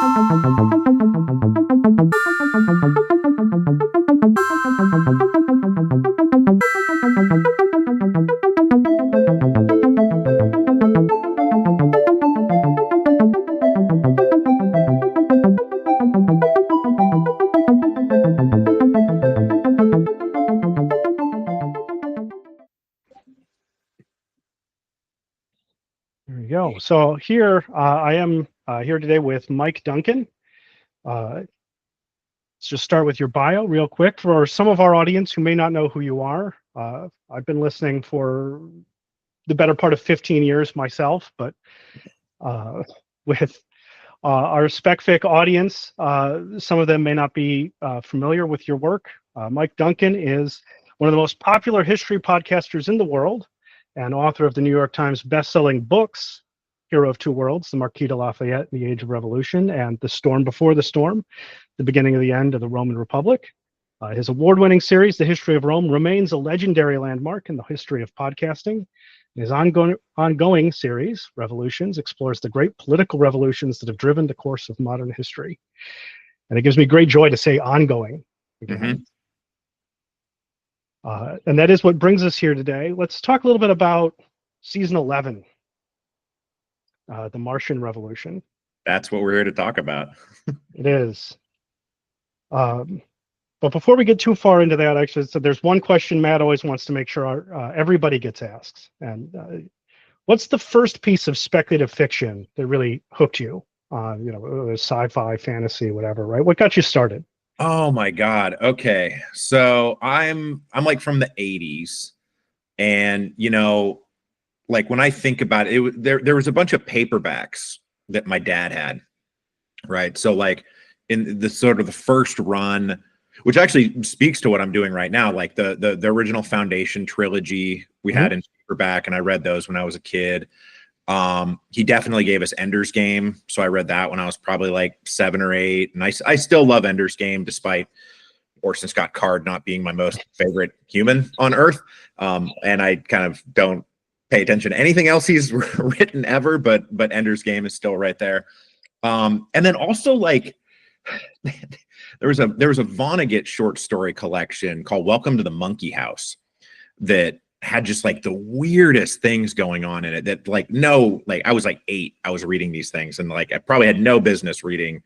There you go. So here I am here today with Mike Duncan. Let's just start with your bio real quick for some of our audience who may not know who you are. I've been listening for the better part of 15 years myself, but with our SpecFic audience, some of them may not be familiar with your work. Mike Duncan is one of the most popular history podcasters in the world and author of the New York Times best-selling books, Hero of Two Worlds, The Marquis de Lafayette, The Age of Revolution, and The Storm Before the Storm, The Beginning of the End of the Roman Republic. His award-winning series, The History of Rome, remains a legendary landmark in the history of podcasting. His ongoing series, Revolutions, explores the great political revolutions that have driven the course of modern history. And it gives me great joy to say ongoing again. Mm-hmm. And that is what brings us here today. Let's talk a little bit about season 11, the Martian Revolution. That's what we're here to talk about. It is. But before we get too far into that, actually, so there's one question Matt always wants to make sure everybody gets asked. And what's the first piece of speculative fiction that really hooked you? Sci-fi, fantasy, whatever, right? What got you started? Oh my God. Okay. So I'm like from the 80s, and like when I think about it, there was a bunch of paperbacks that my dad had, right? So like in the sort of the first run, which actually speaks to what I'm doing right now, like the original Foundation trilogy we had in paperback, and I read those when I was a kid. He definitely gave us Ender's Game, so I read that when I was probably like 7 or 8, and I still love Ender's Game despite Orson Scott Card not being my most favorite human on Earth, and I kind of don't pay attention to anything else he's written ever, but Ender's Game is still right there. And then also like there was a Vonnegut short story collection called Welcome to the Monkey House that had just like the weirdest things going on in it that I was like 8, I was reading these things, and like I probably had no business reading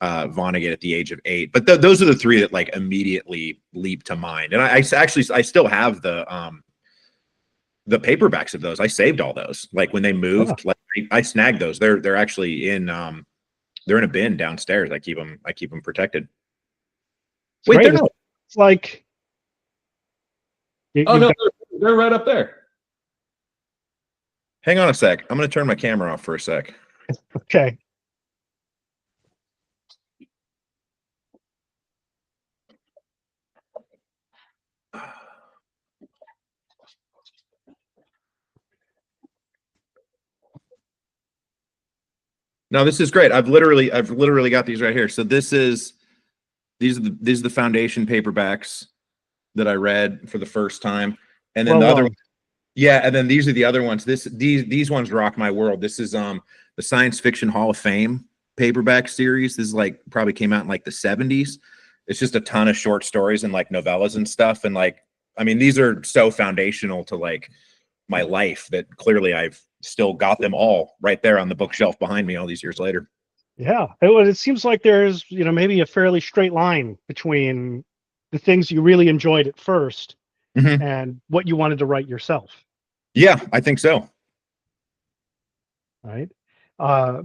Vonnegut at the age of 8, but those are the 3 that like immediately leap to mind. And I still have the paperbacks of those. I saved all those, like when they moved. Like I snagged those. They're actually in they're in a bin downstairs. I keep them protected. Wait, they're not. It's like no, they're right up there. Hang on a sec. I'm going to turn my camera off for a sec. Okay. No, this is great. I've literally got these right here. So these are the Foundation paperbacks that I read for the first time, and then the other one, and then these are the other ones. These ones rock my world. This is the Science Fiction Hall of Fame paperback series. This is like probably came out in like the 70s. It's just a ton of short stories and like novellas and stuff, and like I mean these are so foundational to like my life that clearly I've still got them all right there on the bookshelf behind me all these years later. Yeah, it seems like there's maybe a fairly straight line between the things you really enjoyed at first and what you wanted to write yourself. Yeah, I think so. Right. Are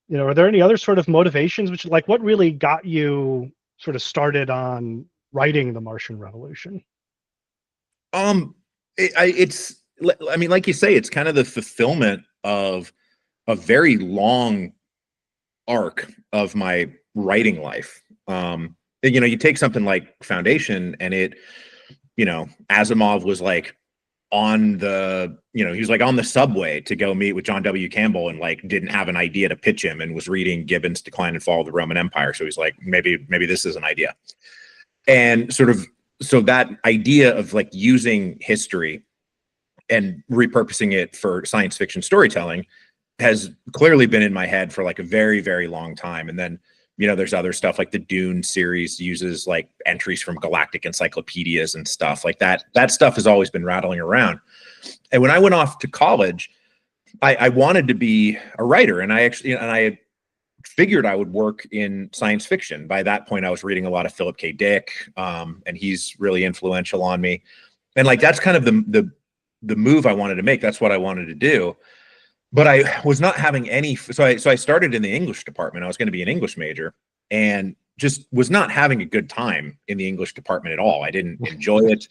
there any other sort of motivations, which like what really got you sort of started on writing the Martian Revolution? It's I mean, like you say, it's kind of the fulfillment of a very long arc of my writing life. You take something like Foundation, and it, Asimov was like on the, he was like on the subway to go meet with John W. Campbell, and like didn't have an idea to pitch him, and was reading Gibbon's Decline and Fall of the Roman Empire. So he's like, maybe this is an idea. And so that idea of like using history and repurposing it for science fiction storytelling has clearly been in my head for like a very, very long time. And then, there's other stuff like the Dune series uses like entries from galactic encyclopedias and stuff like that. That stuff has always been rattling around. And when I went off to college, I wanted to be a writer, and I figured I would work in science fiction. By that point, I was reading a lot of Philip K. Dick, and he's really influential on me. And like, that's kind of the move I wanted to make. That's what I wanted to do. But I was not having any, so I started in the English department. I was going to be an English major, and just was not having a good time in the English department at all. I didn't enjoy it.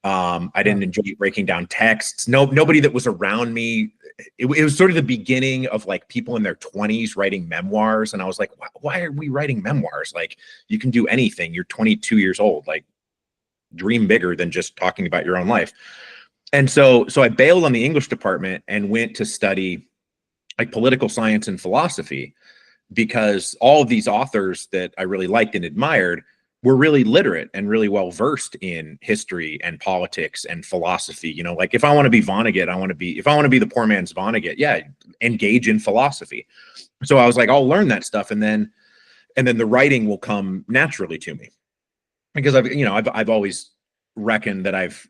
I didn't enjoy breaking down texts. Nobody that was around me. It was sort of the beginning of like people in their 20s writing memoirs. And I was like, why are we writing memoirs? Like, you can do anything. You're 22 years old. Like, dream bigger than just talking about your own life. And so I bailed on the English department and went to study like political science and philosophy, because all of these authors that I really liked and admired were really literate and really well versed in history and politics and philosophy. Like, if I want to be Vonnegut, if I want to be the poor man's Vonnegut, yeah, engage in philosophy. So I was like, I'll learn that stuff, and then the writing will come naturally to me, because I've always reckoned that I've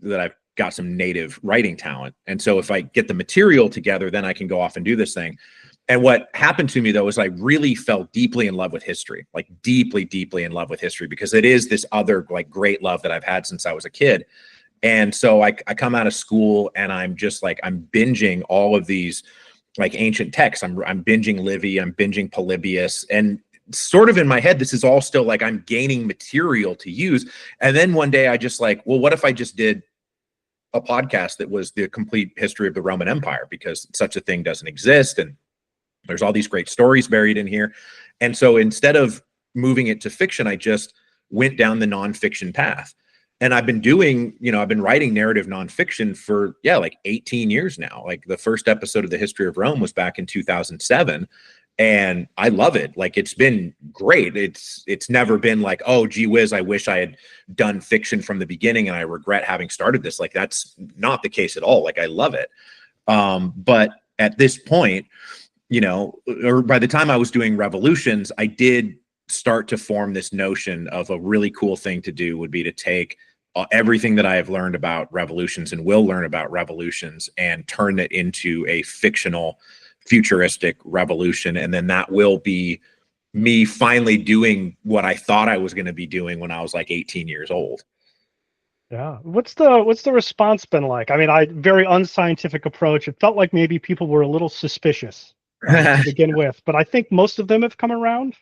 got some native writing talent. And so if I get the material together, then I can go off and do this thing. And what happened to me though, is I really fell deeply in love with history, like deeply, deeply in love with history, because it is this other like great love that I've had since I was a kid. And so I come out of school and I'm just like, I'm binging all of these like ancient texts. I'm binging Livy, I'm binging Polybius, and sort of in my head, this is all still like I'm gaining material to use. And then one day I just like, well, what if I just did a podcast that was the complete history of the Roman Empire, because such a thing doesn't exist. And there's all these great stories buried in here. And so instead of moving it to fiction, I just went down the nonfiction path. And I've been doing, I've been writing narrative nonfiction for, like 18 years now. Like, the first episode of the History of Rome was back in 2007. And I love it. Like, it's been great. It's never been like, oh, gee whiz, I wish I had done fiction from the beginning and I regret having started this. Like, that's not the case at all. Like, I love it. But at this point, or by the time I was doing Revolutions, I did start to form this notion of a really cool thing to do would be to take everything that I have learned about revolutions and will learn about revolutions and turn it into a fictional futuristic revolution. And then that will be me finally doing what I thought I was going to be doing when I was like 18 years old. Yeah. What's the response been like? I mean, very unscientific approach. It felt like maybe people were a little suspicious to begin with, but I think most of them have come around.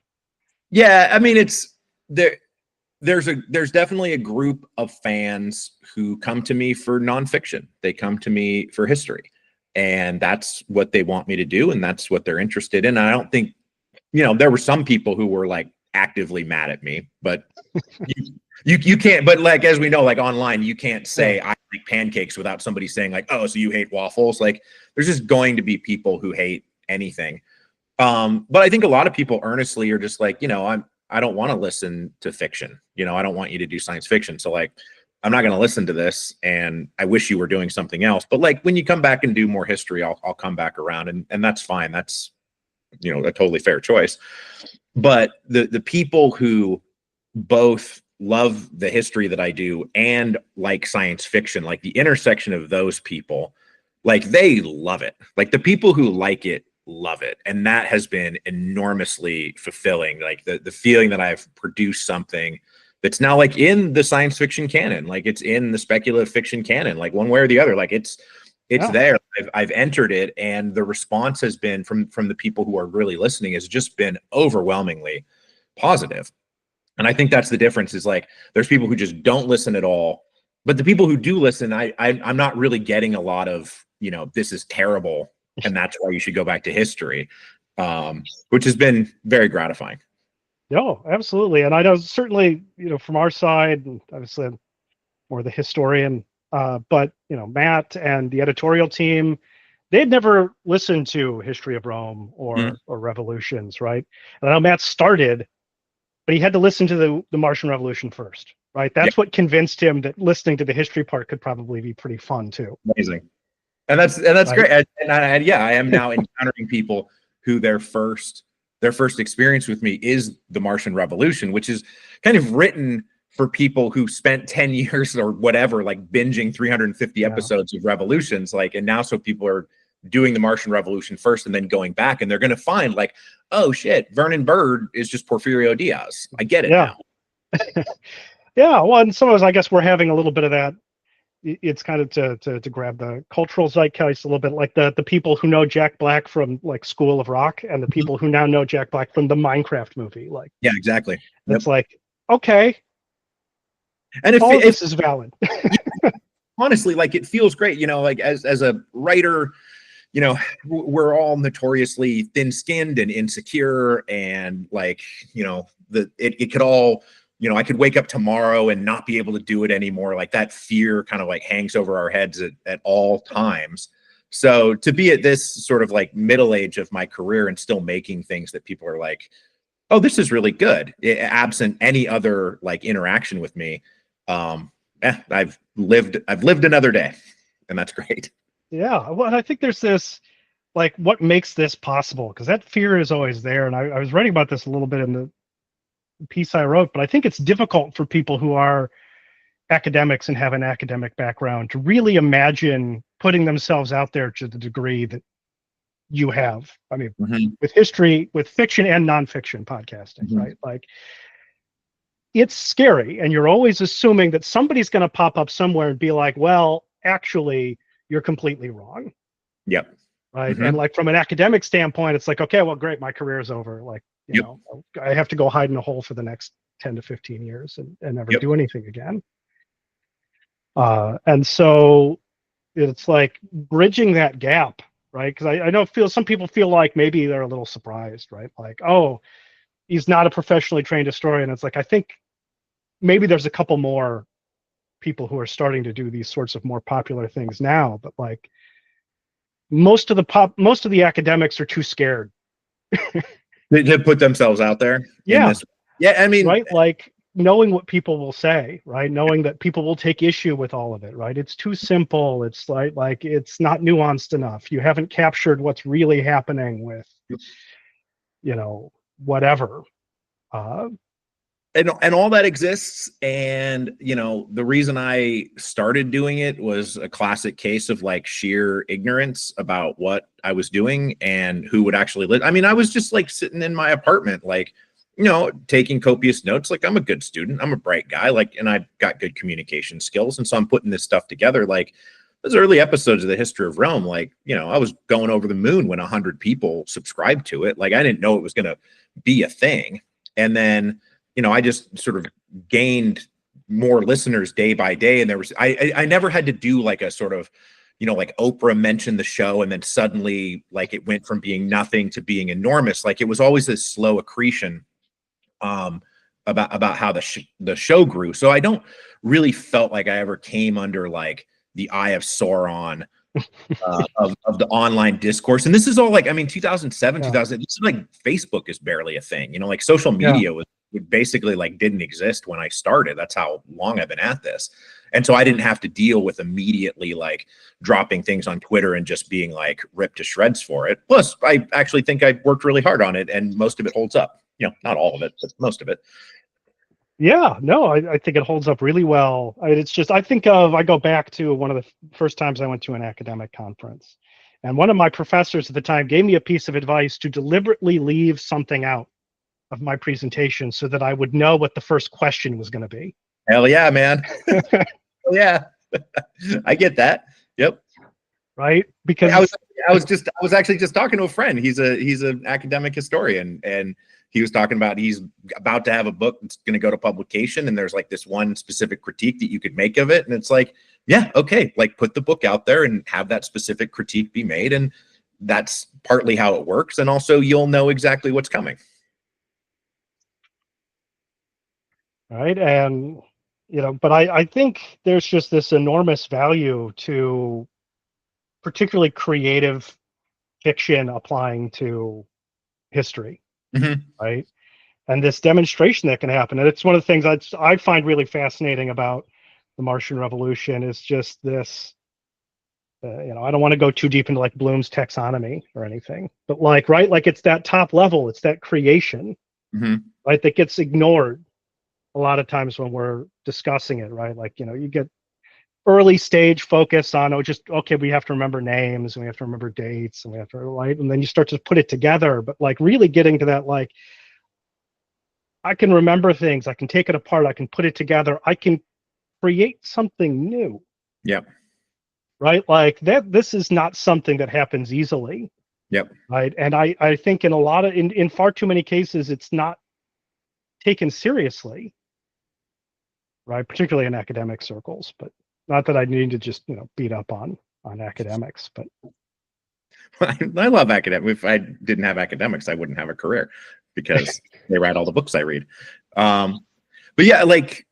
Yeah. I mean, it's there. There's definitely a group of fans who come to me for nonfiction. They come to me for history. And that's what they want me to do, and that's what they're interested in. I don't think, there were some people who were like actively mad at me, but you can't. But like, as we know, like online, you can't say I like pancakes without somebody saying like, oh, so you hate waffles. Like, there's just going to be people who hate anything. But I think a lot of people earnestly are just like, I don't want to listen to fiction. I don't want you to do science fiction. So like, I'm not going to listen to this, and I wish you were doing something else. But like, when you come back and do more history, I'll come back around, and that's fine. That's, a totally fair choice. But the people who both love the history that I do and like science fiction, like the intersection of those people, like they love it. Like, the people who like it love it. And that has been enormously fulfilling. Like the feeling that I've produced something that's now like in the science fiction canon, like it's in the speculative fiction canon, like one way or the other, like it's there. I've entered it, and the response has been from the people who are really listening has just been overwhelmingly positive. And I think that's the difference, is like, there's people who just don't listen at all, but the people who do listen, I'm not really getting a lot of, this is terrible, and that's why you should go back to history, which has been very gratifying. No, absolutely. And I know certainly, from our side, and obviously I'm more the historian, but, Matt and the editorial team, they'd never listened to History of Rome or Revolutions, right? And I know Matt started, but he had to listen to the Martian Revolution first, right? That's what convinced him that listening to the history part could probably be pretty fun too. Amazing. that's right? great. And yeah, I am now encountering people who their first experience with me is the Martian Revolution, which is kind of written for people who spent 10 years or whatever, like binging 350 Yeah. episodes of Revolutions, like, and now so people are doing the Martian Revolution first and then going back, and they're going to find like, oh shit, Vernon Bird is just Porfirio Diaz. I get it Yeah. now. Yeah. Well, and sometimes I guess we're having a little bit of that. It's kind of to grab the cultural zeitgeist a little bit, like the people who know Jack Black from like School of Rock and the people who now know Jack Black from the Minecraft movie. Like, Yeah, exactly. it's like, okay, And all of this is valid. honestly, like, it feels great, you know, like as a writer, you know, we're all notoriously thin-skinned and insecure, and like, you know, it could all, you know, I could wake up tomorrow and not be able to do it anymore. Like, that fear kind of like hangs over our heads at all times. So to be at this sort of like middle age of my career and still making things that people are like, oh, this is really good, absent any other like interaction with me, I've lived another day, and that's great. Yeah. Well, and I think there's this, like, what makes this possible? Because that fear is always there. And I was writing about this a little bit in the piece I wrote, but I think it's difficult for people who are academics and have an academic background to really imagine putting themselves out there to the degree that you have. I mean, with history, with fiction and nonfiction podcasting, right? Like, it's scary, and you're always assuming that somebody's going to pop up somewhere and be like, well, actually, you're completely wrong. Yep. Right. And like, from an academic standpoint, it's like, okay, well, great, my career is over. Like, you know, I have to go hide in a hole for the next 10 to 15 years and never do anything again. And so it's like bridging that gap, right? Because I know some people feel like maybe they're a little surprised, right? Like, oh, he's not a professionally trained historian. It's like, I think maybe there's a couple more people who are starting to do these sorts of more popular things now, but like, most of the academics are too scared to put themselves out there. Yeah. I mean, right, like, knowing what people will say, right, knowing that people will take issue with all of it, right? It's too simple. It's like it's not nuanced enough. You haven't captured what's really happening with, you know, whatever. And all that exists. And, you know, the reason I started doing it was a classic case of like sheer ignorance about what I was doing and who would actually live. I mean, I was just like sitting in my apartment, like, you know, taking copious notes. Like, I'm a good student, I'm a bright guy, like, and I've got good communication skills. And so I'm putting this stuff together. Like, those early episodes of the History of Rome, like, you know, I was going over the moon when 100 people subscribed to it. Like, I didn't know it was going to be a thing. And then, you know, I just sort of gained more listeners day by day. And there was, I never had to do like a sort of, you know, like Oprah mentioned the show and then suddenly like it went from being nothing to being enormous. Like, it was always this slow accretion about how the show grew. So I don't really felt like I ever came under like the eye of Sauron of the online discourse. And this is all like, I mean, 2007, 2000, this is like, Facebook is barely a thing, you know, like social media was basically like didn't exist when I started. That's how long I've been at this. And so I didn't have to deal with immediately like dropping things on Twitter and just being like ripped to shreds for it. Plus, I actually think I worked really hard on it, and most of it holds up. You know, not all of it, but most of it. Yeah, no, I think it holds up really well. It's just, I go back to one of the first times I went to an academic conference, and one of my professors at the time gave me a piece of advice to deliberately leave something out of my presentation so that I would know what the first question was going to be. Hell yeah, man. Hell yeah. I get that. Yep. Right? Because I was actually just talking to a friend. He's an academic historian, and he was talking about he's about to have a book that's going to go to publication, and there's like this one specific critique that you could make of it, and it's like, yeah, okay, like put the book out there and have that specific critique be made, and that's partly how it works, and also you'll know exactly what's coming. Right. And, you know, but I think there's just this enormous value to particularly creative fiction applying to history. Right. And this demonstration that can happen. And it's one of the things I find really fascinating about the Martian Revolution is just this I don't want to go too deep into like Bloom's taxonomy or anything, but like, right, like it's that top level, it's that creation, right, that gets ignored a lot of times when we're discussing it, right? Like, you get early stage focus on, okay, we have to remember names and we have to remember dates and we have to, right, and then you start to put it together, but like really getting to that, like, I can remember things, I can take it apart, I can put it together, I can create something new. Yep. Right, like that, this is not something that happens easily. Yep. Right, and I think in far too many cases it's not taken seriously, right, particularly in academic circles. But not that I need to just beat up on academics, but I love academics. If I didn't have academics, I wouldn't have a career, because they write all the books I read. But yeah, like,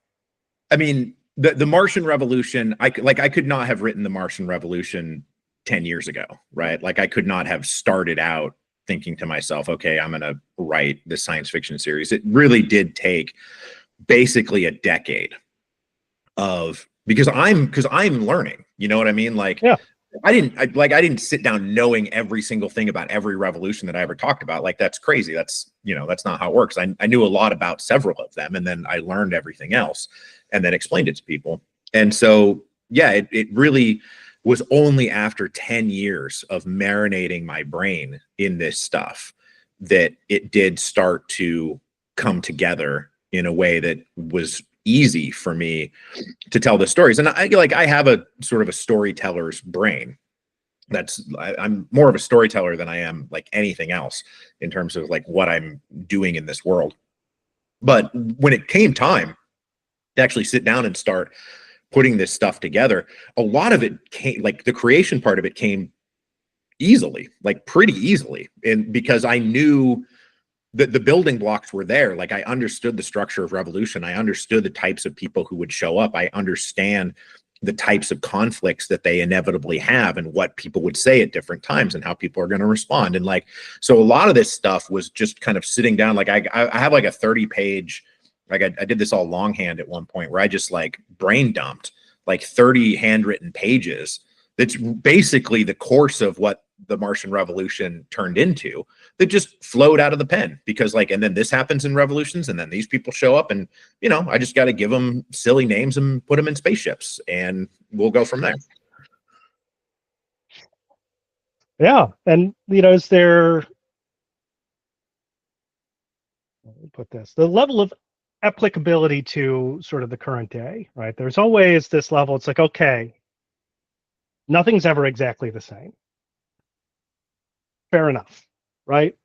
I mean, the Martian Revolution, I could not have written the Martian Revolution 10 years ago, right? Like, I could not have started out thinking to myself, okay, I'm going to write this science fiction series. It really did take basically a decade because I'm learning, you know what I mean? Like, yeah. I didn't sit down knowing every single thing about every revolution that I ever talked about. Like, that's crazy. That's not how it works. I knew a lot about several of them, and then I learned everything else and then explained it to people. And so, yeah, it really was only after 10 years of marinating my brain in this stuff that it did start to come together in a way that was easy for me to tell the stories. And I have a sort of a storyteller's brain. I'm more of a storyteller than I am like anything else in terms of like what I'm doing in this world. But when it came time to actually sit down and start putting this stuff together, a lot of it came, like the creation part of it came easily, like pretty easily. And because I knew that the building blocks were there. Like, I understood the structure of revolution. I understood the types of people who would show up. I understand the types of conflicts that they inevitably have and what people would say at different times and how people are going to respond. And like, so a lot of this stuff was just kind of sitting down. Like, I have like a 30-page, like I did this all longhand at one point where I just like brain dumped like 30 handwritten pages. That's basically the course of what the Martian Revolution turned into, that just flowed out of the pen, because like, and then this happens in revolutions, and then these people show up, and I just got to give them silly names and put them in spaceships, and we'll go from there. Yeah. And is there, let me put this, the level of applicability to sort of the current day, right? There's always this level, it's like, okay, nothing's ever exactly the same. Fair enough, right?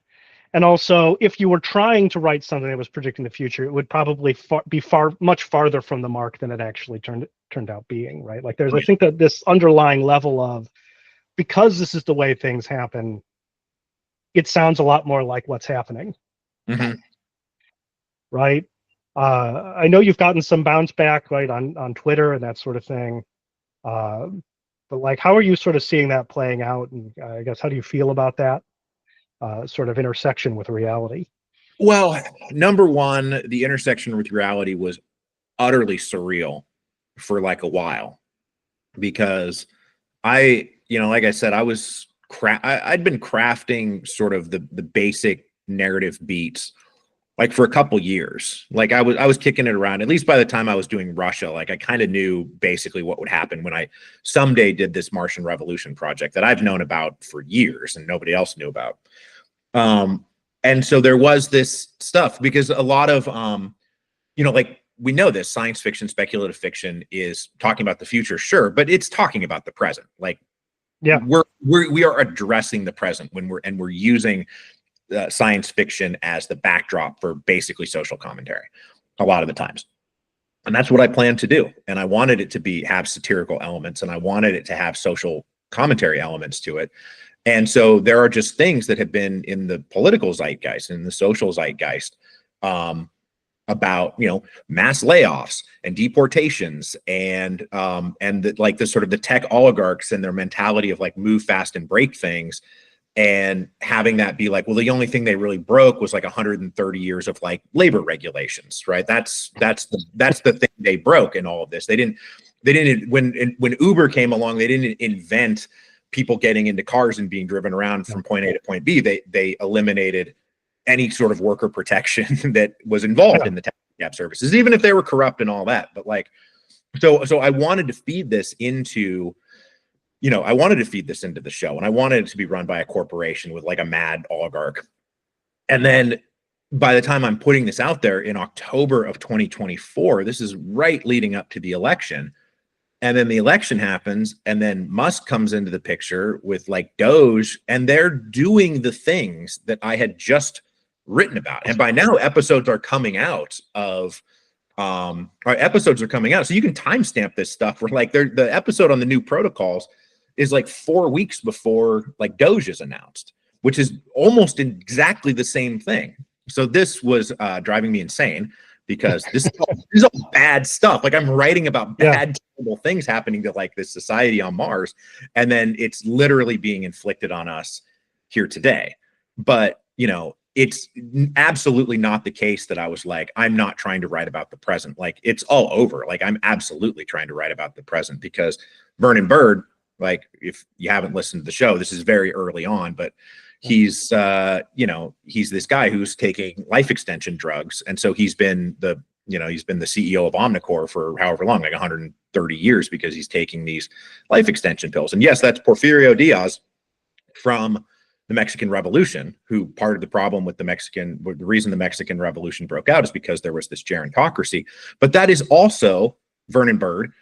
And also, if you were trying to write something that was predicting the future, it would probably be much farther from the mark than it actually turned out being, right? Like, I think that this underlying level of, because this is the way things happen, it sounds a lot more like what's happening, right? I know you've gotten some bounce back, right, on Twitter and that sort of thing. But like, how are you sort of seeing that playing out? And I guess, how do you feel about that sort of intersection with reality? Well, number one, the intersection with reality was utterly surreal for like a while, because like I said, I'd been crafting sort of the basic narrative beats like for a couple years. Like, I was kicking it around, at least by the time I was doing Russia. Like, I kind of knew basically what would happen when I someday did this Martian Revolution project that I've known about for years and nobody else knew about. And so there was this stuff, because a lot of, like, we know this science fiction, speculative fiction is talking about the future, sure, but it's talking about the present. Like, yeah, we are addressing the present when we're using science fiction as the backdrop for basically social commentary a lot of the times. And that's what I planned to do. And I wanted it to have satirical elements, and I wanted it to have social commentary elements to it. And so there are just things that have been in the political zeitgeist and the social zeitgeist about, mass layoffs and deportations and the sort of the tech oligarchs and their mentality of like move fast and break things. And having that be like, well, the only thing they really broke was like 130 years of like labor regulations, right? That's the thing they broke in all of this. They didn't, They didn't, when Uber came along, they didn't invent people getting into cars and being driven around from point A to point B. They eliminated any sort of worker protection that was involved in the taxi cab services, even if they were corrupt and all that. But like, so I wanted to feed this into, I wanted to feed this into the show, and I wanted it to be run by a corporation with like a mad oligarch. And then by the time I'm putting this out there in October of 2024, this is right leading up to the election. And then the election happens, and then Musk comes into the picture with like Doge, and they're doing the things that I had just written about. And by now, episodes are coming out of so you can timestamp this stuff. Where like the episode on the new protocols is like 4 weeks before like Doge is announced, which is almost exactly the same thing. So this was driving me insane, because this is all bad stuff. Like, I'm writing about bad, terrible things happening to like this society on Mars, and then it's literally being inflicted on us here today. But it's absolutely not the case that I was like, I'm not trying to write about the present. Like, it's all over. Like, I'm absolutely trying to write about the present, because Vernon Bird, like, if you haven't listened to the show, this is very early on, but he's he's this guy who's taking life extension drugs. And so he's been the CEO of Omnicore for however long, like 130 years, because he's taking these life extension pills. And yes, that's Porfirio Diaz from the Mexican Revolution, who part of the problem with the reason the Mexican Revolution broke out is because there was this gerontocracy. But that is also, Vernon Bird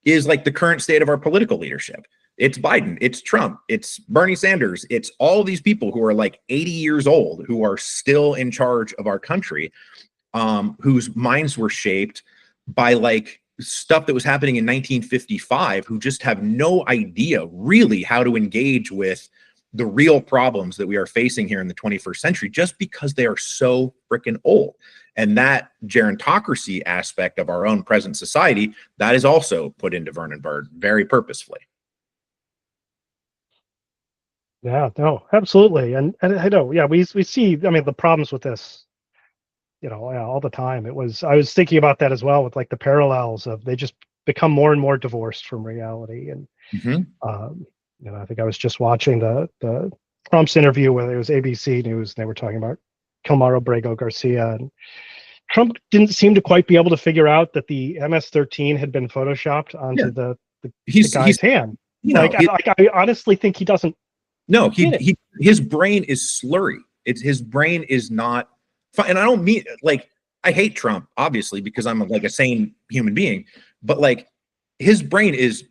is like the current state of our political leadership. It's Biden, it's Trump, it's Bernie Sanders, it's all these people who are like 80 years old, who are still in charge of our country, whose minds were shaped by like stuff that was happening in 1955, who just have no idea really how to engage with the real problems that we are facing here in the 21st century, just because they are so freaking old. And that gerontocracy aspect of our own present society, that is also put into Vernon Bird very purposefully. Yeah, no, absolutely. And I know, we see, I mean, the problems with this, all the time. I was thinking about that as well, with like the parallels of, they just become more and more divorced from reality. And, I think I was just watching the Trump's interview, where it was ABC News, and they were talking about Kilmar Abrego Garcia, and Trump didn't seem to quite be able to figure out that the MS-13 had been photoshopped onto the guy's hand. I honestly think he doesn't. No, his brain is slurry. His brain is not fine. And I don't mean, like, I hate Trump, obviously, because I'm like a sane human being, but like, his brain is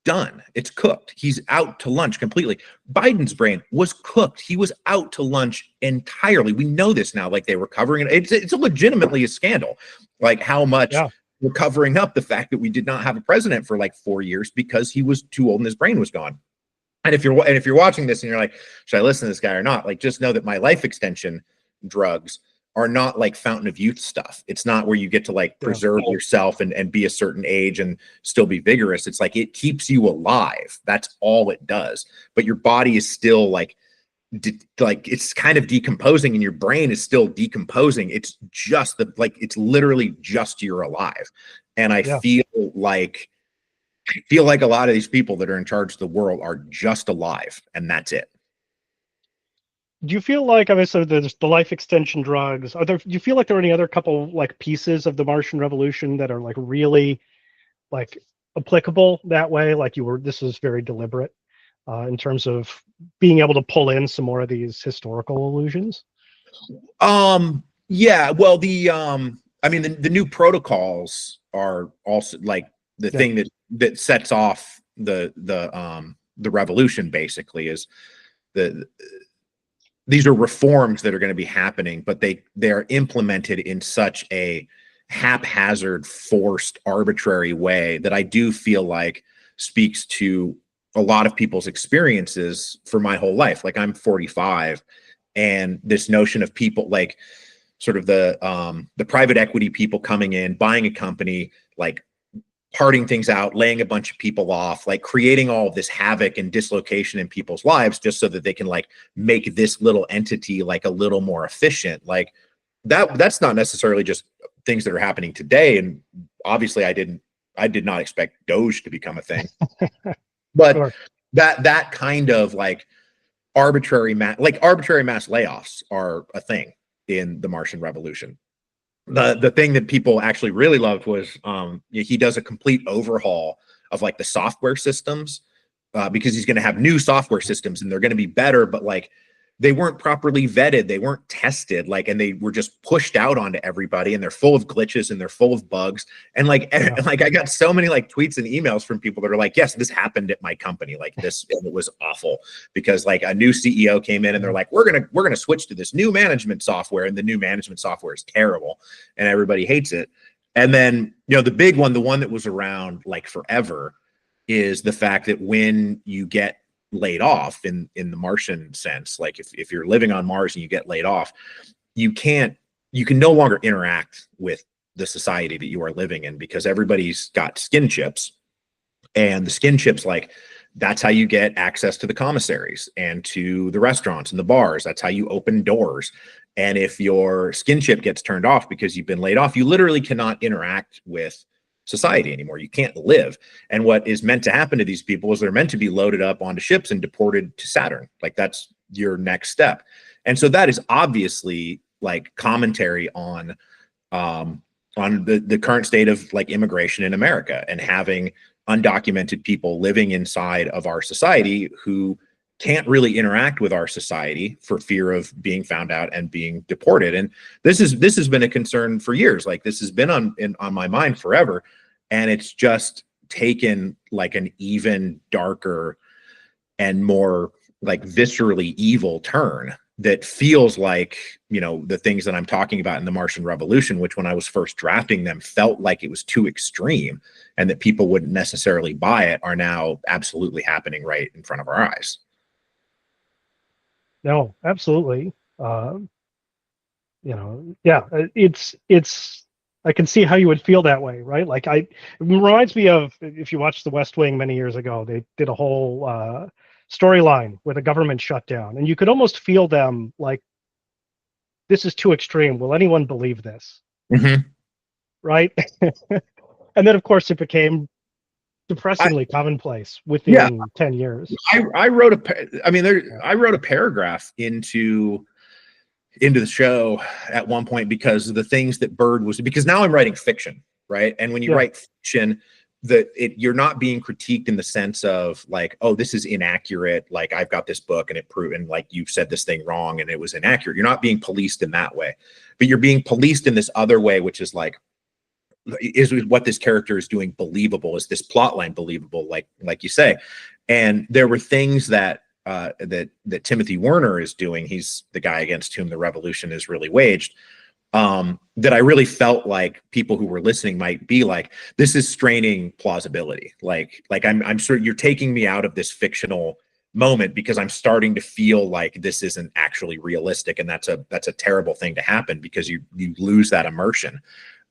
done. It's cooked. He's out to lunch completely. Biden's brain was cooked. He was out to lunch entirely. We know this now. Like, they were covering it. It's legitimately a scandal. Like, how much we're covering up the fact that we did not have a president for like 4 years because he was too old and his brain was gone. And if you're watching this and you're like, should I listen to this guy or not? Like, just know that my life extension drugs are not like fountain of youth stuff. It's not where you get to like preserve yourself and be a certain age and still be vigorous. It's like, it keeps you alive. That's all it does. But your body is still like it's kind of decomposing, and your brain is still decomposing. It's just it's literally just you're alive. And I feel like a lot of these people that are in charge of the world are just alive, and that's it. Do you feel like, obviously, there's the life extension drugs? Do you feel like there are any other couple like pieces of the Martian Revolution that are like really like applicable that way? Like, this is very deliberate in terms of being able to pull in some more of these historical allusions? Yeah. Well, the new protocols are also like the thing that sets off the revolution, basically, is these are reforms that are going to be happening, but they are implemented in such a haphazard, forced, arbitrary way that I do feel like speaks to a lot of people's experiences for my whole life. Like, I'm 45, and this notion of people like sort of the private equity people coming in, buying a company, like parting things out, laying a bunch of people off, like creating all of this havoc and dislocation in people's lives just so that they can like make this little entity like a little more efficient. Like, that's not necessarily just things that are happening today. And obviously I didn't I did not expect Doge to become a thing. But Sure. that kind of like arbitrary mass layoffs are a thing in the Martian Revolution. The thing that people actually really loved was he does a complete overhaul of like the software systems, because he's going to have new software systems and they're going to be better, but like they weren't properly vetted, they weren't tested, like, and they were just pushed out onto everybody, and they're full of glitches and they're full of bugs. And like, Yeah. like I got so many like tweets and emails from people that are like, yes, this happened at my company, like this, and it was awful because like a new CEO came in and they're like, we're gonna switch to this new management software, and the new management software is terrible and everybody hates it. And then, you know, the big one, the one that was around like forever, is the fact that when you get laid off in the Martian sense, like if you're living on Mars and you get laid off, you can no longer interact with the society that you are living in, because everybody's got skin chips, and the skin chips, like, that's how you get access to the commissaries and to the restaurants and the bars. That's how you open doors. And if your skin chip gets turned off because you've been laid off, you literally cannot interact with society anymore. You can't live. And what is meant to happen to these people is they're meant to be loaded up onto ships and deported to Saturn. Like, that's your next step. And so that is obviously like commentary on the current state of like immigration in America, and having undocumented people living inside of our society who can't really interact with our society for fear of being found out and being deported. And this has been a concern for years. Like, this has been on my mind forever, and it's just taken like an even darker and more like viscerally evil turn that feels like, you know, the things that I'm talking about in the Martian Revolution, which when I was first drafting them felt like it was too extreme and that people wouldn't necessarily buy it, are now absolutely happening right in front of our eyes. No, absolutely. You know, yeah, it's I can see how you would feel that way, right? Like, it reminds me of, if you watched The West Wing many years ago, they did a whole storyline where the government shut down, and you could almost feel them like, this is too extreme. Will anyone believe this? Mm-hmm. Right? And then, of course, it became depressingly commonplace within 10 years. I wrote I wrote a paragraph into the show at one point, because of the things that Bird was, because now I'm writing fiction, right? And when you write fiction, you're not being critiqued in the sense of like, oh, this is inaccurate, like I've got this book and it proved, and like you've said this thing wrong and it was inaccurate. You're not being policed in that way, but you're being policed in this other way, which is like, is what this character is doing believable? Is this plot line believable? Like you say. And there were things that that Timothy Werner is doing. He's the guy against whom the revolution is really waged. That I really felt like people who were listening might be like, this is straining plausibility. Like I'm sure you're taking me out of this fictional moment, because I'm starting to feel like this isn't actually realistic, and that's a terrible thing to happen, because you lose that immersion.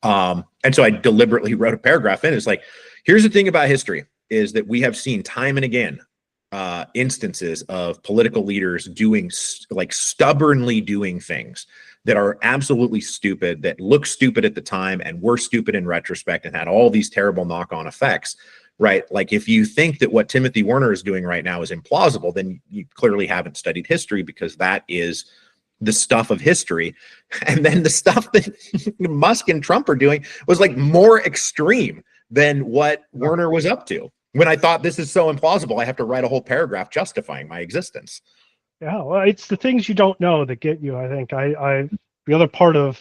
And so I deliberately wrote a paragraph in. It's like, here's the thing about history, is that we have seen time and again instances of political leaders doing like stubbornly doing things that are absolutely stupid, that look stupid at the time and were stupid in retrospect, and had all these terrible knock-on effects, right? Like, if you think that what Timothy Werner is doing right now is implausible, then you clearly haven't studied history, because that is the stuff of history. And then the stuff that Musk and Trump are doing was like more extreme than what Werner was up to. When I thought, this is so implausible, I have to write a whole paragraph justifying my existence. Yeah, well, it's the things you don't know that get you. I think I the other part of,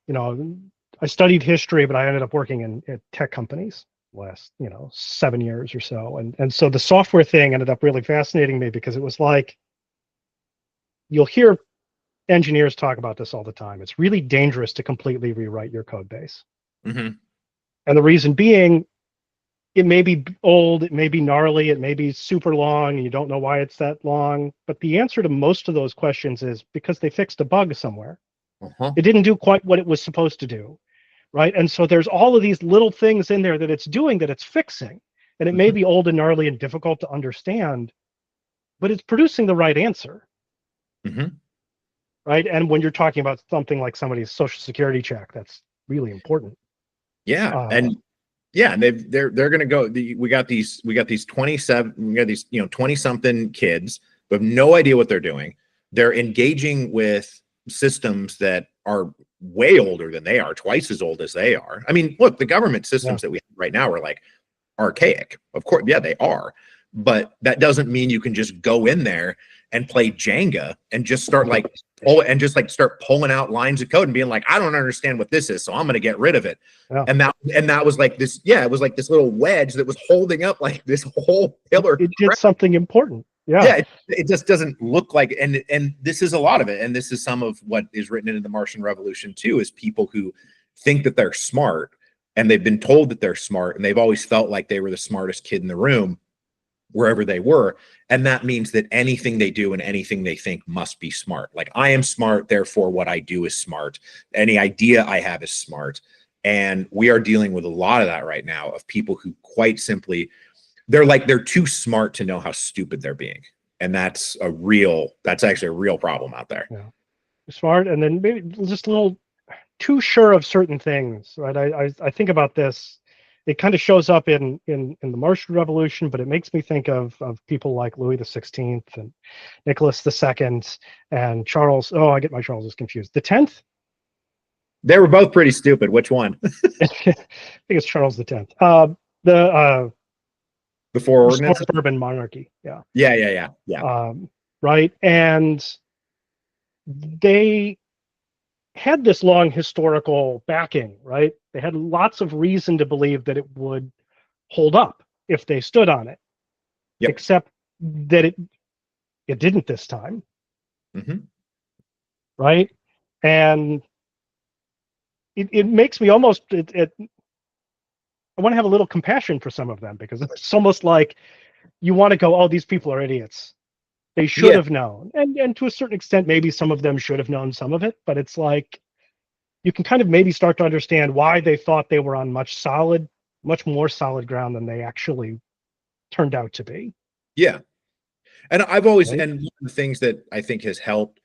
you know, I studied history, but I ended up working in tech companies last, 7 years or so, and so the software thing ended up really fascinating me, because it was like, you'll hear engineers talk about this all the time. It's really dangerous to completely rewrite your code base, Mm-hmm. and the reason being, it may be old, it may be gnarly, it may be super long, and you don't know why it's that long. But the answer to most of those questions is because they fixed a bug somewhere. Uh-huh. It didn't do quite what it was supposed to do, right? And so there's all of these little things in there that it's doing, that it's fixing. And it may be old and gnarly and difficult to understand, but it's producing the right answer, Mm-hmm. right? And when you're talking about something like somebody's social security check, that's really important. Yeah. Uh, And Yeah, and they're going to go. We got these 27, we got these 20 something kids who have no idea what they're doing. They're engaging with systems that are way older than they are, twice as old as they are. I mean, look, the government systems that we have right now are like archaic. Of course, yeah, they are, but that doesn't mean you can just go in there and play Jenga and just start start pulling out lines of code and being like, I don't understand what this is, so I'm going to get rid of it. Yeah. And that was like this. Yeah, it was like this little wedge that was holding up like this whole pillar. It did something important. Yeah. Yeah, it just doesn't look like, and this is a lot of it, and this is some of what is written into the Martian Revolution too, is people who think that they're smart, and they've been told that they're smart, and they've always felt like they were the smartest kid in the room wherever they were, and that means that anything they do and anything they think must be smart. Like, I am smart, therefore what I do is smart. Any idea I have is smart. And we are dealing with a lot of that right now, of people who quite simply, they're too smart to know how stupid they're being. And that's actually a real problem out there. Yeah. Smart, and then maybe just a little too sure of certain things, right? I think about this. It kind of shows up in the Martian Revolution, but it makes me think of people like Louis the 16th and Nicholas II and Charles. Oh, I get my Charleses confused. The 10th? They were both pretty stupid. Which one? I think it's Charles the 10th. Before ordinance, Bourbon monarchy. Yeah. Yeah. Right, and they had this long historical backing, right? They had lots of reason to believe that it would hold up if they stood on it. Yep. Except that it didn't this time. Mm-hmm. Right? And it makes me almost I want to have a little compassion for some of them, because it's almost like you want to go, oh, these people are idiots. They should have known. And to a certain extent, maybe some of them should have known some of it, but it's like you can kind of maybe start to understand why they thought they were on much more solid ground than they actually turned out to be. Yeah. And I've always, and one of the things that I think has helped,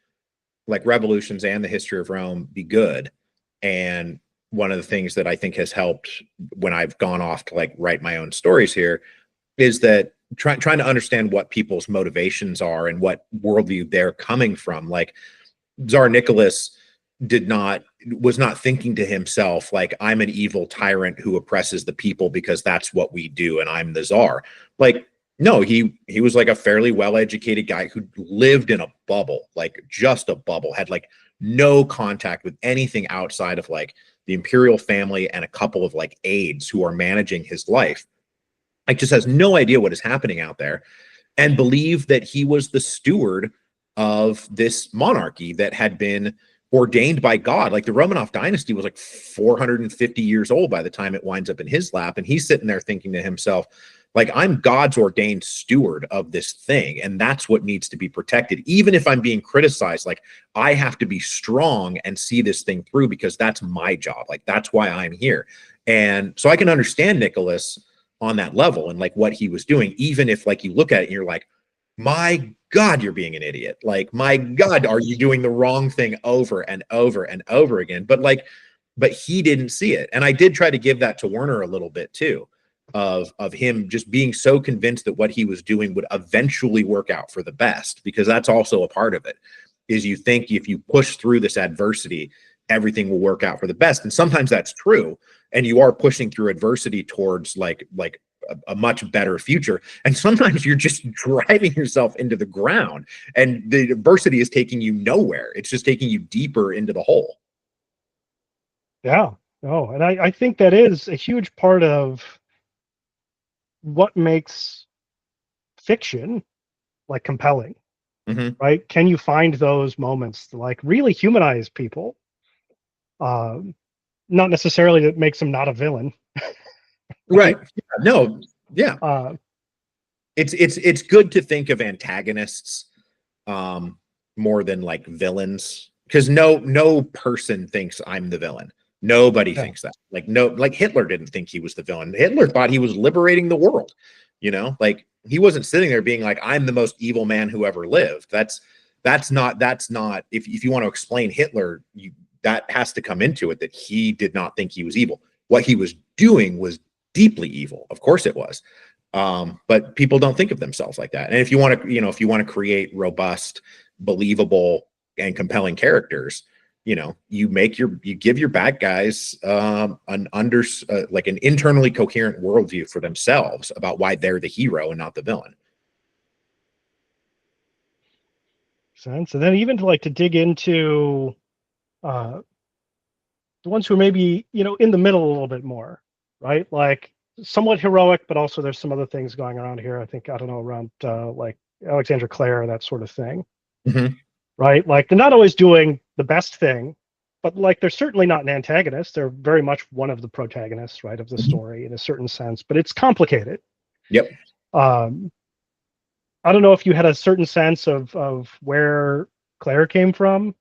like, revolutions and the history of Rome be good, and one of the things that I think has helped when I've gone off to like write my own stories here, is that trying to understand what people's motivations are and what worldview they're coming from. Like, Tsar Nicholas was not thinking to himself, like, I'm an evil tyrant who oppresses the people because that's what we do, and I'm the Tsar. Like, no, he was like a fairly well-educated guy who lived in a bubble, like just a bubble, had like no contact with anything outside of like the imperial family and a couple of like aides who are managing his life. Like, just has no idea what is happening out there, and believed that he was the steward of this monarchy that had been ordained by God. Like, the Romanov dynasty was like 450 years old by the time it winds up in his lap, and he's sitting there thinking to himself, like, I'm God's ordained steward of this thing, and that's what needs to be protected. Even if I'm being criticized, like, I have to be strong and see this thing through, because that's my job. Like, that's why I'm here. And so I can understand Nicholas on that level and like what he was doing, even if like you look at it and you're like, my God, you're being an idiot. Like, my God, are you doing the wrong thing over and over and over again? But he didn't see it. And I did try to give that to Werner a little bit too, of him just being so convinced that what he was doing would eventually work out for the best, because that's also a part of it, is you think if you push through this adversity, everything will work out for the best. And sometimes that's true, and you are pushing through adversity towards like a much better future. And sometimes you're just driving yourself into the ground, and the adversity is taking you nowhere. It's just taking you deeper into the hole. Yeah. Oh, and I think that is a huge part of what makes fiction like compelling. Mm-hmm. Right? Can you find those moments to like really humanize people? Not necessarily that makes them not a villain. Right. Yeah, no. Yeah. It's good to think of antagonists more than like villains, because no person thinks I'm the villain. Nobody thinks that. Like Hitler didn't think he was the villain. Hitler thought he was liberating the world. Like, he wasn't sitting there being like, I'm the most evil man who ever lived. That's not if you want to explain Hitler, that has to come into it, that he did not think he was evil. What he was doing was deeply evil. Of course it was. But people don't think of themselves like that. And if you want to, if you want to create robust, believable, and compelling characters, you give your bad guys like an internally coherent worldview for themselves about why they're the hero and not the villain. Sense. And then even to dig into the ones who are maybe in the middle a little bit more, right? Like somewhat heroic, but also there's some other things going around here. I think, I don't know, around like Alexandra Clare, that sort of thing. Mm-hmm. Right? Like they're not always doing the best thing, but like they're certainly not an antagonist. They're very much one of the protagonists, right, of the story in a certain sense, but it's complicated. Yep. I don't know if you had a certain sense of where Claire came from.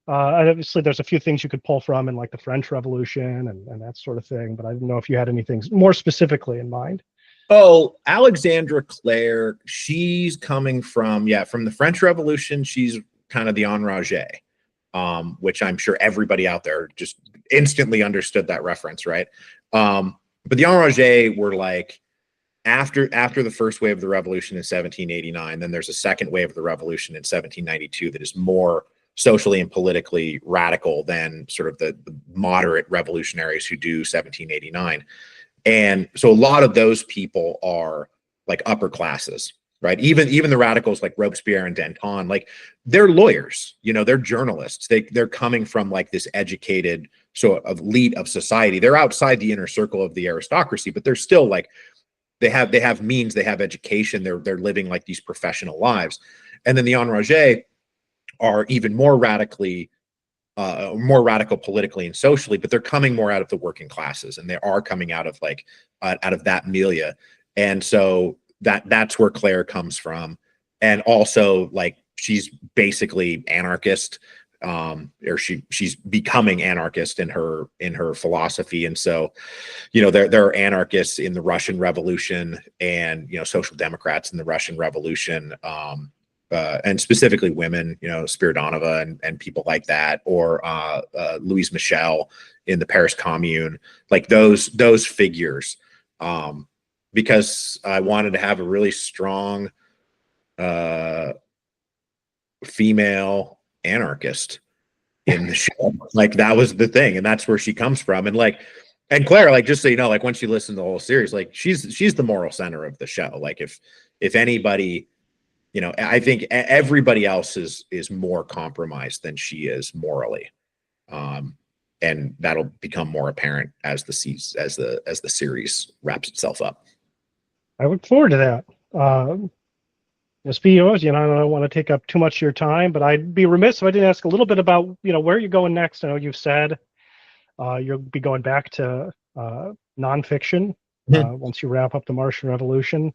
And obviously there's a few things you could pull from in like the French Revolution and that sort of thing, but I don't know if you had anything more specifically in mind. Oh, Alexandra Clare, she's coming from the French Revolution. She's kind of the enragé, which I'm sure everybody out there just instantly understood that reference, right? But the enragé were like, after the first wave of the revolution in 1789, then there's a second wave of the revolution in 1792 that is more socially and politically radical than sort of the moderate revolutionaries who do 1789. And so a lot of those people are like upper classes, right? Even the radicals like Robespierre and Danton, like they're lawyers, they're journalists. They're coming from like this educated sort of elite of society. They're outside the inner circle of the aristocracy, but they're still like, they have means, they have education, they're living like these professional lives. And then the enragés are even more radical politically and socially, but they're coming more out of the working classes, and they are coming out of like out of that milieu. And so that's where Claire comes from. And also like she's basically anarchist, or she's becoming anarchist in her philosophy. And so there are anarchists in the Russian Revolution, and social democrats in the Russian Revolution, and specifically women, Spiridonova and people like that, or Louise Michel in the Paris Commune, like those figures, because I wanted to have a really strong female anarchist in the show. Like that was the thing, and that's where she comes from. And Claire, like, just so you know, like once you listen to the whole series, like she's the moral center of the show. Like if anybody, I think everybody else is more compromised than she is morally, and that'll become more apparent as the series wraps itself up. I look forward to that. Speaking of, I don't want to take up too much of your time, but I'd be remiss if I didn't ask a little bit about where you're going next. I know you've said you'll be going back to nonfiction once you wrap up the Martian Revolution.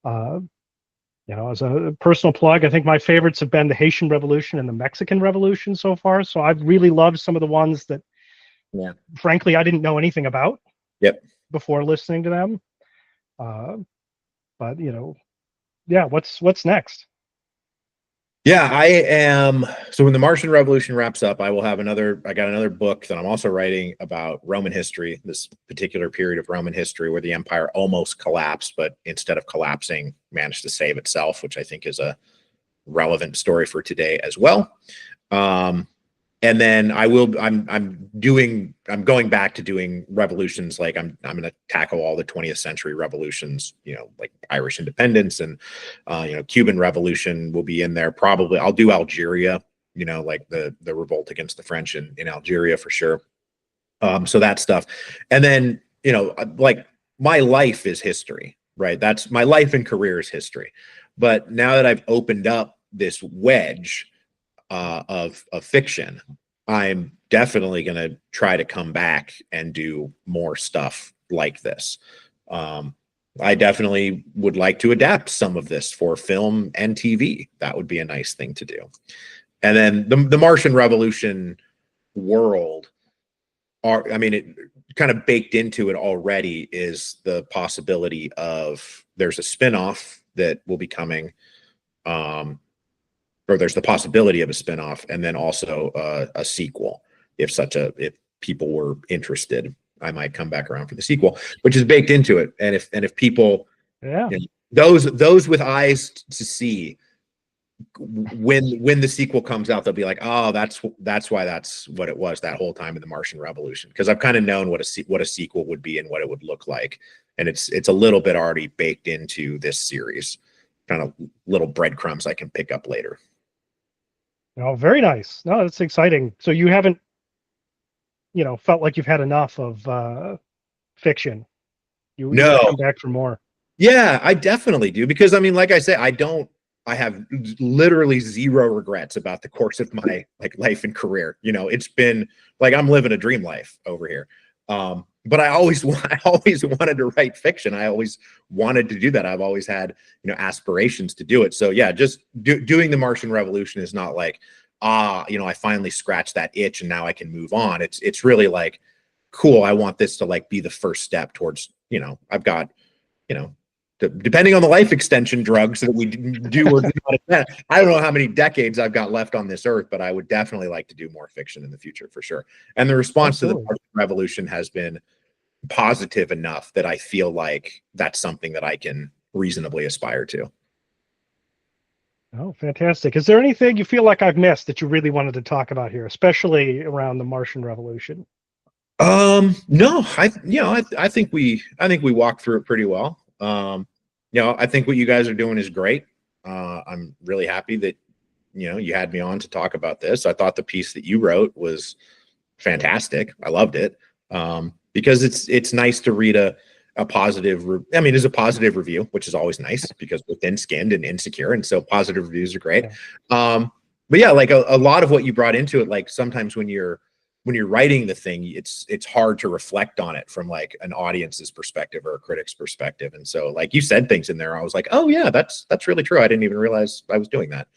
As a personal plug, I think my favorites have been the Haitian Revolution and the Mexican Revolution so far. So I've really loved some of the ones that, frankly, I didn't know anything about before listening to them. But what's next? Yeah, I am. So when the Martian Revolution wraps up, I got another book that I'm also writing about Roman history, this particular period of Roman history where the empire almost collapsed, but instead of collapsing, managed to save itself, which I think is a relevant story for today as well. And then I'm going back to doing revolutions. Like I'm going to tackle all the 20th century revolutions, like Irish independence and, Cuban Revolution will be in there. Probably I'll do Algeria, like the revolt against the French in Algeria for sure. So that stuff. And then, like my life is history, right? That's my life and career is history. But now that I've opened up this wedge, of fiction, I'm definitely going to try to come back and do more stuff like this. I definitely would like to adapt some of this for film and TV. That would be a nice thing to do. And then the Martian Revolution world, it kind of baked into it already is the possibility of there's a spinoff that will be coming, or there's the possibility of a spinoff, and then also a sequel if people were interested. I might come back around for the sequel, which is baked into it. And if people, Yeah. you know, those with eyes to see, when the sequel comes out, they'll be like, oh, that's why that's what it was that whole time in the Martian Revolution, because I've kind of known what a sequel would be and what it would look like, and it's a little bit already baked into this series, kind of little breadcrumbs I can pick up later. Oh, very nice. No, that's exciting. So you haven't, felt like you've had enough of fiction. You No, would come back for more. yeah, I definitely do, because I mean, like I say, I have literally zero regrets about the course of my life and career. It's been like I'm living a dream life over here. But I always wanted to write fiction. I always wanted to do that. I've always had, aspirations to do it. So yeah, just doing the Martian Revolution is not like, I finally scratched that itch and now I can move on. It's really like, cool. I want this to like be the first step towards, I've got, depending on the life extension drugs that we do or do not, I don't know how many decades I've got left on this earth, but I would definitely like to do more fiction in the future for sure. And the response to the Martian Revolution has been positive enough that I feel like that's something that I can reasonably aspire to. Oh, fantastic. Is there anything you feel like I've missed that you really wanted to talk about here, especially around the Martian Revolution? No, I think we walked through it pretty well. I think what you guys are doing is great. I'm really happy that, you had me on to talk about this. I thought the piece that you wrote was fantastic. I loved it. Because it's nice to read a positive, it's a positive review, which is always nice because we're thin-skinned and insecure. And so positive reviews are great. Yeah. But yeah, like a lot of what you brought into it, like sometimes when you're writing the thing, it's hard to reflect on it from like an audience's perspective or a critic's perspective. And so like you said things in there, I was like, oh yeah, that's really true. I didn't even realize I was doing that.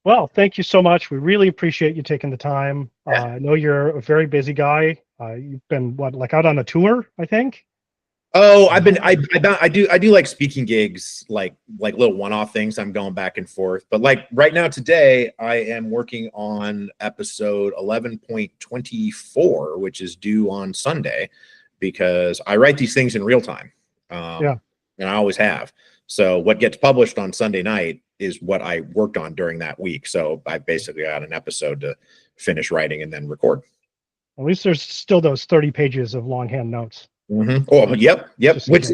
Well, thank you so much. We really appreciate you taking the time. I know you're a very busy guy. You've been out on a tour, I think? Oh, I do like speaking gigs, like little one-off things. I'm going back and forth, but like right now today, I am working on episode 11.24, which is due on Sunday, because I write these things in real time, and I always have. So what gets published on Sunday night is what I worked on during that week. So I basically got an episode to finish writing and then record. At least there's still those 30 pages of longhand notes. Mm-hmm. Oh, yep. Which,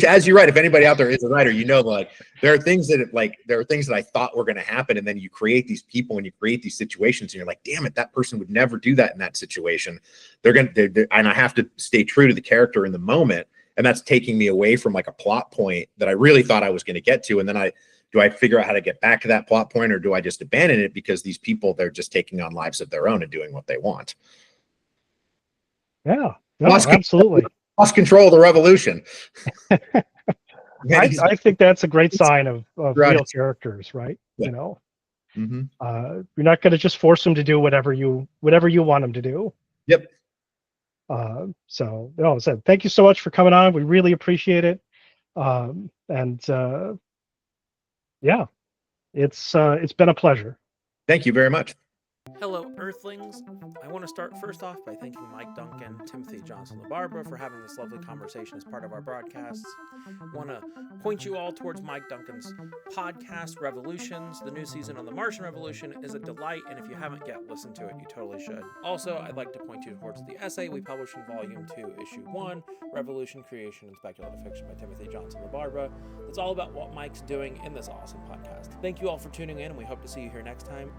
as you're right, if anybody out there is a writer, like there are things that I thought were going to happen, and then you create these people and you create these situations, and you're like, damn it, that person would never do that in that situation. And I have to stay true to the character in the moment, and that's taking me away from like a plot point that I really thought I was going to get to, and then do I figure out how to get back to that plot point, or do I just abandon it because these people, they're just taking on lives of their own and doing what they want? Yeah, no, absolutely. Lost control of the revolution. I think that's a great sign of real characters, right? Yeah. You're not going to just force them to do whatever you want them to do. Yep. So, thank you so much for coming on. We really appreciate it. Yeah, it's been a pleasure. Thank you very much. Hello, Earthlings. I want to start first off by thanking Mike Duncan, Timothy Johnson LaBarbera for having this lovely conversation as part of our broadcasts. I want to point you all towards Mike Duncan's podcast, Revolutions. The new season on the Martian Revolution is a delight, and if you haven't yet listened to it, you totally should. Also, I'd like to point you towards the essay we published in Volume 2, Issue 1, Revolution, Creation, and Speculative Fiction by Timothy Johnson LaBarbera. It's all about what Mike's doing in this awesome podcast. Thank you all for tuning in, and we hope to see you here next time.